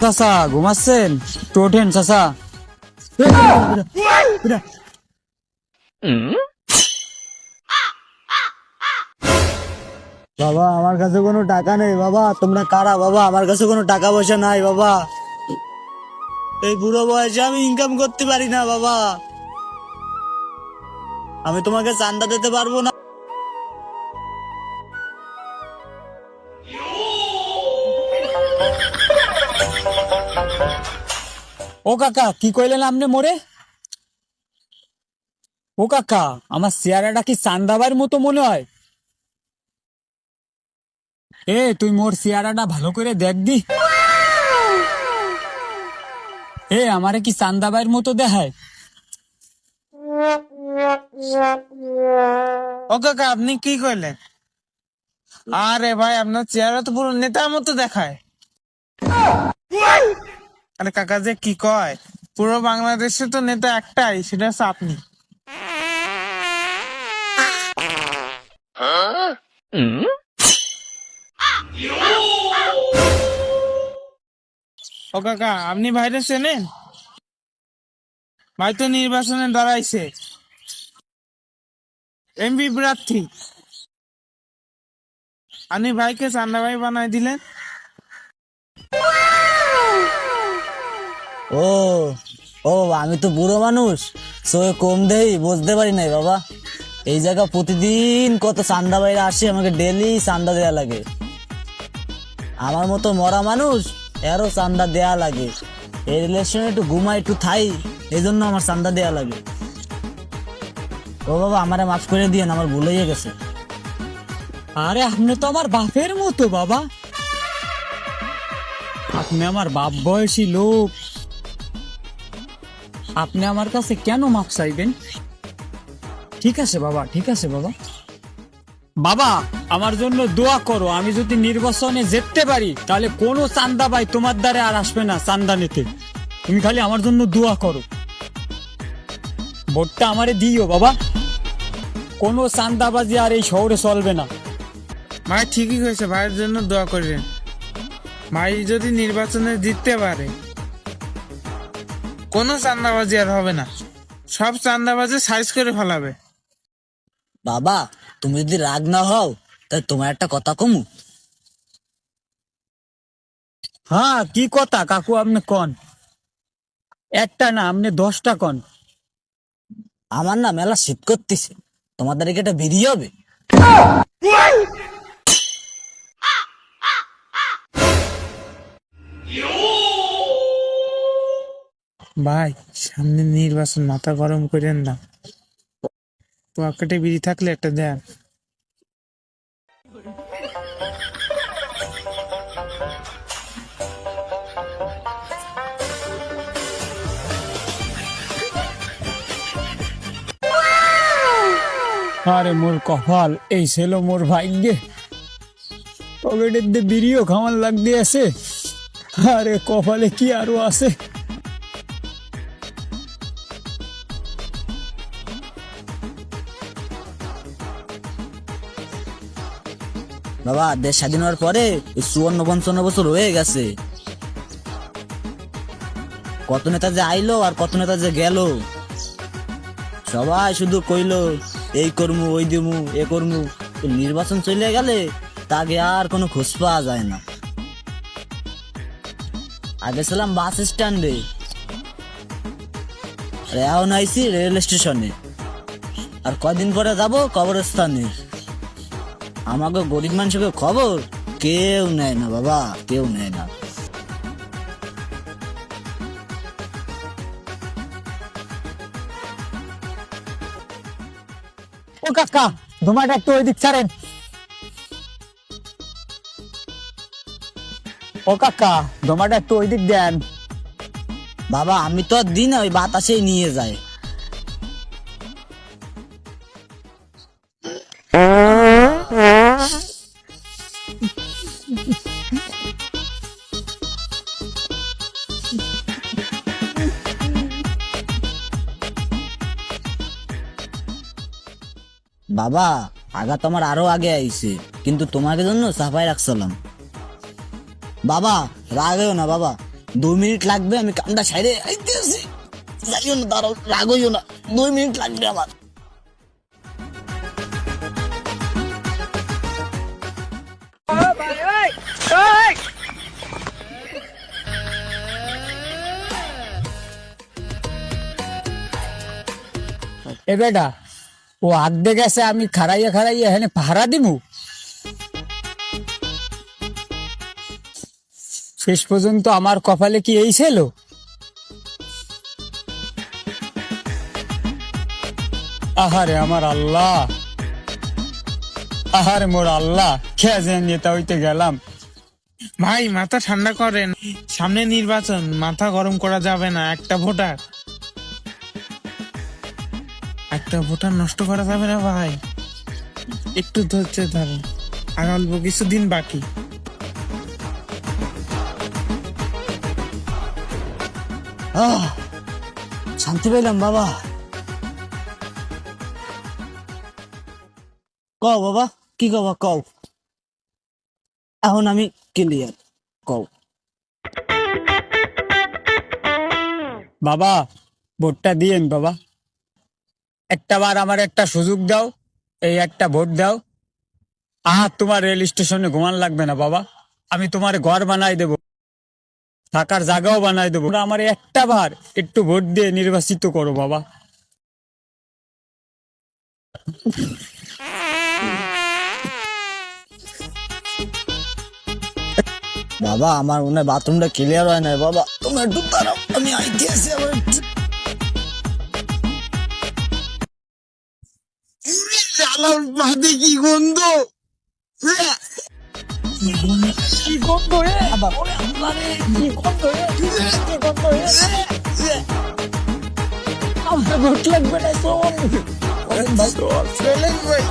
চাচা ঘুমাচ্ছেন? তো ওঠেন চাচা। বাবা আমার কাছে কোনো টাকা নেই বাবা। তোমরা কারা বাবা? আমার কাছে কোনো টাকা পয়সা নাই বাবা। এই বুড়ো বয়সে আমি ইনকাম করতে পারি না বাবা। আমি তোমাকে চান্দা দিতে পারবো না। ও কাকা, কি কইলেন আপনি মোরে? ও কাকা, আমার চেহারাটা কি চান্দাবার মতো মনে হয়? তুই মোর চেহারাটা ভালো করে দেখ দি। আমারে কি চান্দাবাইয়ের মতো দেখায়? ও কাকা, আপনি কি কইলেন? আরে ভাই, আপনার চেহারা তো পুরো নেতার মতো দেখায়। আরে কাকা যে কি কয়, পুরো বাংলাদেশে তো নেতা একটাই, সেটা হচ্ছে আপনি। ও কাকা, আপনি ভাইরে চেনেন? ভাই তো নির্বাচনে দাঁড়াইছে, এমপি প্রার্থী। আপনি ভাইকে চান্দা ভাই বানাই দিলেন। ও ও আমি তো বুড়ো মানুষ, চোখে কম দেই, বুঝতে পারি নাই বাবা। এই জায়গা প্রতিদিন কত চান্দা বাইরে আসে, আমাকে ডেলি চান্দা দেয়া লাগে। আমার মতো মরা মানুষ এরও চান্দা দেয়া লাগে। এই রিলেশনে একটু ঘুমাই একটু থাই, এই জন্য আমার চান্দা দেয়া লাগে। ও বাবা, আমারে মাফ করে দিয়েন, আমার ভুল হয়ে গেছে। আরে আপনি তো আমার বাপের মতো বাবা। আপনি আমার বাপ বয়সী লোক, আপনি আমার কাছে কেন মাপ চাইবেন? ঠিক আছে বাবা, ঠিক আছে বাবা। বাবা আমার জন্য দোয়া করো, আমি যদি নির্বাচনে জিততে পারি তাহলে কোনো চান্দা ভাই তোমার দ্বারে আর আসবে না চান্দা নিতে। তুমি খালি আমার জন্য দোয়া করো, ভোটটা আমারে দিও বাবা। কোনো চান্দাবাজি আর এই শহরে চলবে না। ভাই ঠিকই হয়েছে, ভাইয়ের জন্য দোয়া করেন। ভাই যদি নির্বাচনে জিততে পারে, কোনো চান্দাবাজি আর হবে না, সব চান্দাবাজি সাইজ করে ফেলাবে। বাবা তুমি যদি রাগ না হও তাহলে তোমার একটা কথা কমু। হ্যাঁ, কি কথা কাকু আপনি কন? একটা না, আপনি 10টা কন। আমার না মেলা শীত করতেছে, তোমাদের কি এটা বেরিয়ে হবে? ভাই সামনে নির্বাচন, মাথা গরম করেন না। পকেটে বিড়ি থাকলে একটা দেন। আরে মোর কপাল, এই ছিল মোর ভাগ্যে। পকেটের দিয়ে বিড়িও খাওয়ার লাগতে আছে। আরে কপালে কি আরো আছে। বাবা দেশ স্বাধীন হওয়ার পরে 54-55 বছর হয়ে গেছে। কত নেতা যে আইলো আর কত নেতা যে গেল, সবাই শুধু কইলো এই করমু ওই দিমু এ করমু। তো নির্বাচন চলে গেলে তাকে আর কোনো খোঁজ পাওয়া যায় না। আগে ছিলাম বাস স্ট্যান্ডে, আর এখন আইছি রেল স্টেশনে, আর কদিন পরে যাব কবরস্থানে। আমাকে গরিব মানুষকে খবর কেউ নেয় না বাবা, কেউ নেয় না। ও কাকা, তোমাটা একটু ওই দিক ছাড়েন। ও কাকা, তোমাটা একটু ওই দিক দেন। বাবা আমি তো দিন ওই বাতাসেই নিয়ে যায়। বাবা আগা তোমার আরো আগে আইছে, কিন্তু তোমাকে জন্য সাফাই রাখছিলাম। বাবা রাগেও না বাবা, 2 মিনিট লাগবে, আমি কামটা সাইডে আইতেছি। যাইও না, দাঁড়াও, রাগ হইও না, 2 মিনিট লাগবে আমার। এ বেটা, ও আর্ধেক গেছে, আমি খারাইয়া খারাইয়া এখানে পাহারা দিমু? শেষ পর্যন্ত আমার কপালে কি এই ছিল? আহারে আমার আল্লাহ, আহারে মোর আল্লাহ, খেয়ে যে নেতা হইতে গেলাম। ভাই মাথা ঠান্ডা করেন, সামনে নির্বাচন, মাথা গরম করা যাবে না। একটা ভোটার নষ্ট করা যাবে না ভাই, একটু ধৈর্য ধরেন, আর অল্প কিছুদিন বাকি। শান্তি পেলাম বাবা। কও বাবা, কি কবা কও, এখন আমি ক্লিয়ার, কও। বাবা, ভোটটা দিয়েন বাবা, একটা বার আমার একটা সুযোগ দাও, এই একটা ভোট দাও। তোমার রেল স্টেশনে ঘুমান লাগবে না বাবা, আমি তোমার ঘর বানাই দেব, থাকার জায়গাও বানাই দেবো। আমার একটা বার একটু ভোট দিয়ে নির্বাচিত করো বাবা। বাবা আমার মনে হয় বাথরুমটা ক্লিয়ার হয় না বাবা, তোমরা একটু দাঁড়াও, আমি আইতে আছি আবার। কি গন্ধ, কি গন্ধ রে, কি গন্ধ রে, কি গন্ধ রে, আমার ভোট লাগবে না, চল ভাই, চলেন ভাই।